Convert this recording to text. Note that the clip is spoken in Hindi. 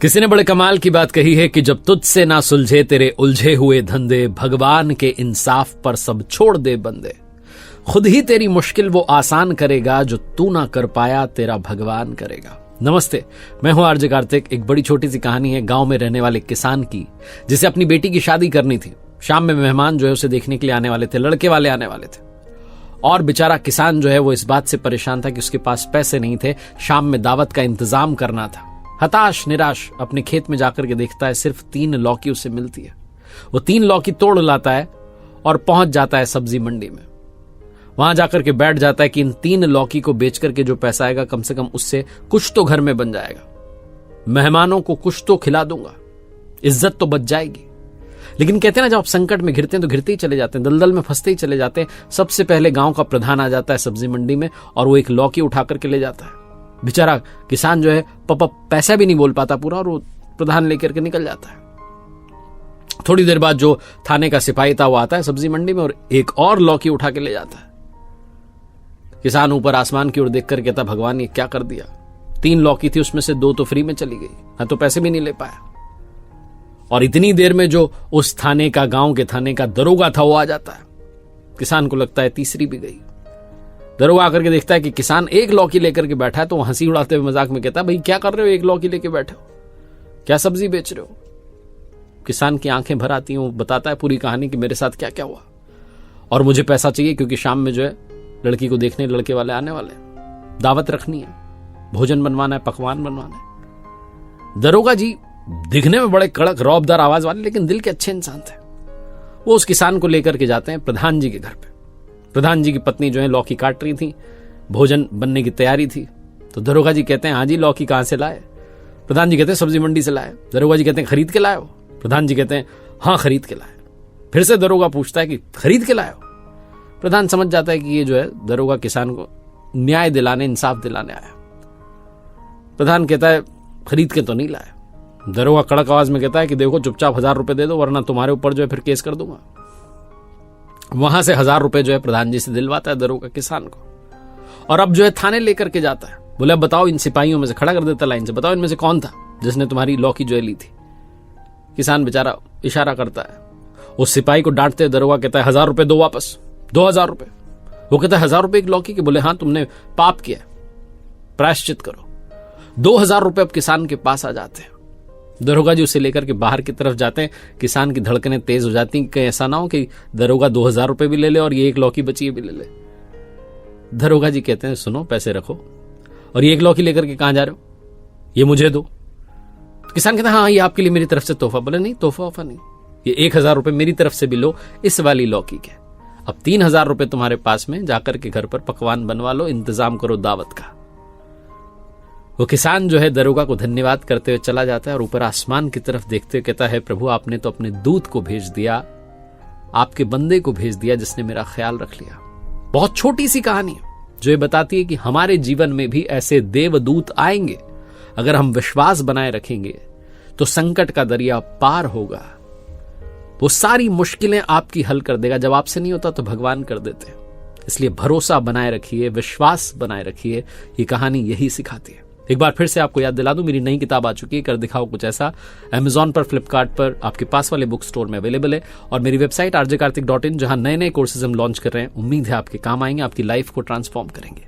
किसी ने बड़े कमाल की बात कही है कि जब तुझसे ना सुलझे तेरे उलझे हुए धंधे, भगवान के इंसाफ पर सब छोड़ दे बंदे। खुद ही तेरी मुश्किल वो आसान करेगा, जो तू ना कर पाया तेरा भगवान करेगा। नमस्ते, मैं हूं आरजे कार्तिक। एक बड़ी छोटी सी कहानी है गांव में रहने वाले किसान की, जिसे अपनी बेटी की शादी करनी थी। शाम में मेहमान जो है उसे देखने के लिए आने वाले थे, लड़के वाले आने वाले थे। और बेचारा किसान जो है वो इस बात से परेशान था कि उसके पास पैसे नहीं थे, शाम में दावत का इंतजाम करना था। हताश निराश अपने खेत में जाकर के देखता है, सिर्फ 3 लौकी उसे मिलती है। वो 3 लौकी तोड़ लाता है और पहुंच जाता है सब्जी मंडी में। वहां जाकर के बैठ जाता है कि इन 3 लौकी को बेच करके जो पैसा आएगा, कम से कम उससे कुछ तो घर में बन जाएगा। मेहमानों को कुछ तो खिला दूंगा, इज्जत तो बच जाएगी। लेकिन कहते हैं ना, जब आप संकट में घिरते हैं तो घिरते ही चले जाते हैं, दलदल में फंसते ही चले जाते हैं। सबसे पहले गांव का प्रधान आ जाता है सब्जी मंडी में और वो एक लौकी उठा करके ले जाता है। बेचारा किसान जो है पैसा भी नहीं बोल पाता पूरा, और वो प्रधान लेकर के निकल जाता है। थोड़ी देर बाद जो थाने का सिपाही था वो आता है सब्जी मंडी में और एक और लौकी उठा के ले जाता है। किसान ऊपर आसमान की ओर देख कर कहता, भगवान ये क्या कर दिया। 3 लौकी थी, उसमें से 2 तो फ्री में चली गई, मैं तो पैसे भी नहीं ले पाया। और इतनी देर में जो उस थाने का, गांव के थाने का दरोगा था, वो आ जाता है। किसान को लगता है तीसरी भी गई। दरोगा आकर के देखता है कि किसान एक लौकी लेकर के बैठा है, तो हंसी उड़ाते हुए मजाक में कहता है, भाई क्या कर रहे हो, एक लौकी लेके बैठे हो, क्या सब्जी बेच रहे हो। किसान की आंखें भर आती हैं, वो बताता है पूरी कहानी कि मेरे साथ क्या क्या हुआ और मुझे पैसा चाहिए, क्योंकि शाम में जो है लड़की को देखने लड़के वाले आने वाले, दावत रखनी है, भोजन बनवाना है, पकवान बनवाना है। दरोगा जी दिखने में बड़े कड़क रौबदार आवाज वाले, लेकिन दिल के अच्छे इंसान थे। वो उस किसान को लेकर के जाते हैं प्रधान जी के घर पे। प्रधान जी की पत्नी जो है लौकी काट रही थी, भोजन बनने की तैयारी थी। तो दरोगा जी कहते हैं, हाँ जी, लौकी कहां से लाए। प्रधान जी कहते हैं, सब्जी मंडी से लाए। दरोगा जी कहते हैं, खरीद के लाए हो। प्रधान जी कहते हैं, हाँ खरीद के लाए। फिर से दरोगा पूछता है कि खरीद के लाए हो। प्रधान समझ जाता है कि ये जो है दरोगा किसान को न्याय दिलाने, इंसाफ दिलाने आया। प्रधान कहता है, खरीद के तो नहीं लाए। दरोगा कड़क आवाज में कहता है कि देखो, चुपचाप 1000 रुपए दे दो, वरना तुम्हारे ऊपर जो है फिर केस कर दूंगा। वहां से 1000 रुपए जो है प्रधान जी से दिलवाता है दरोगा किसान को, और अब जो है थाने लेकर के जाता है। बोले, बताओ, इन सिपाहियों में से खड़ा कर देता लाइन से, बताओ इनमें से कौन था जिसने तुम्हारी लौकी जो है ली थी। किसान बेचारा इशारा करता है। उस सिपाही को डांटते दरोगा कहता है, 1000 रुपए दो वापस, 2000 रुपए। वो कहता है, 1000 रुपए एक लौकी के। बोले, हाँ तुमने पाप किया, प्रायश्चित करो। 2000 रुपए अब किसान के पास आ जाते हैं। दरोगा जी उसे लेकर के बाहर की तरफ जाते हैं। किसान की धड़कनें तेज हो जाती हैं, कहीं ऐसा ना हो कि दरोगा 2000 रुपए भी ले ले और ये एक लौकी बची है भी ले ले। दरोगा जी कहते हैं, सुनो, पैसे रखो, और ये एक लौकी लेकर के कहां जा रहे हो, ये मुझे दो। तो किसान कहता है, हाँ ये आपके लिए मेरी तरफ से तोहफा। बोले, नहीं तोहफा वोफा नहीं, ये 1000 रुपए मेरी तरफ से भी लो, इस वाली लौकी के। अब 3000 रुपए तुम्हारे पास में, जाकर के घर पर पकवान बनवा लो, इंतजाम करो दावत का। वो किसान जो है दरोगा को धन्यवाद करते हुए चला जाता है और ऊपर आसमान की तरफ देखते हुए कहता है, प्रभु आपने तो अपने दूत को भेज दिया, आपके बंदे को भेज दिया, जिसने मेरा ख्याल रख लिया। बहुत छोटी सी कहानी है जो ये बताती है कि हमारे जीवन में भी ऐसे देवदूत आएंगे। अगर हम विश्वास बनाए रखेंगे तो संकट का दरिया पार होगा। वो सारी मुश्किलें आपकी हल कर देगा। जब आपसे नहीं होता तो भगवान कर देते हैं। इसलिए भरोसा बनाए रखिए, विश्वास बनाए रखिए। ये कहानी यही सिखाती है। एक बार फिर से आपको याद दिला दूं, मेरी नई किताब आ चुकी है, कर दिखाओ कुछ ऐसा। Amazon पर, फ्लिपकार्ट पर, आपके पास वाले बुक स्टोर में अवेलेबल है, और मेरी वेबसाइट rjkartik.in, जहां नए नए कोर्सेज हम लॉन्च कर रहे हैं। उम्मीद है आपके काम आएंगे, आपकी लाइफ को ट्रांसफॉर्म करेंगे।